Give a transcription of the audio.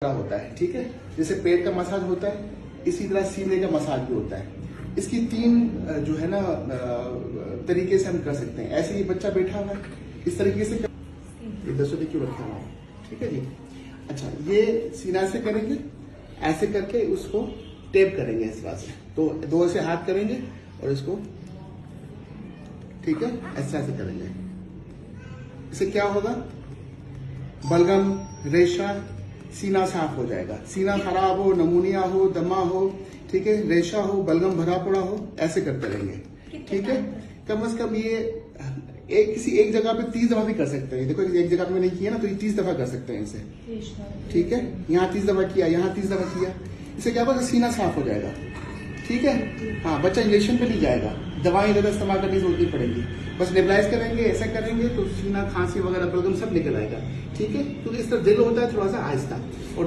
तरह होता है, ठीक है। जैसे पेट का मसाज होता है, इसी तरह सीने का मसाज भी होता है। इसकी 3 जो है ना तरीके से हम कर सकते हैं। ऐसे ही बच्चा बैठा हुआ है, इस तरीके से 10 रुपये क्यों रखा हुआ है, ठीक है जी। अच्छा, ये सीना से करेंगे, ऐसे करके उसको टेप करेंगे इस तरह से। तो 2 ऐसे हाथ करेंगे और इसको, ठीक है, ऐसे ऐसे करेंगे। इससे क्या होगा, बलगम, रेशा, सीना साफ हो जाएगा। सीना खराब हो, नमूनिया हो, दमा हो, ठीक है, रेशा हो, बलगम भरा पड़ा हो, ऐसे करते रहेंगे, ठीक है। कम से कम ये किसी एक जगह पे 30 दफा भी कर सकते हैं। देखो एक जगह पे मैंने किया ना, तो ये 30 दफा कर सकते हैं इसे, ठीक है। यहाँ 30 दफा किया, यहाँ 30 दफा किया। इससे क्या होगा, सीना साफ हो जाएगा, ठीक है। हाँ, बच्चा इंजेक्शन पे नहीं जाएगा, दवाई ज्यादा इस्तेमाल करने की जरूरत नहीं पड़ेगी। बस नेबुलाइज करेंगे, ऐसा करेंगे तो सीना, खांसी वगैरह, बलगम सब निकल आएगा, ठीक है। क्योंकि इस तरह दिल होता है थोड़ा सा आहिस्ता। और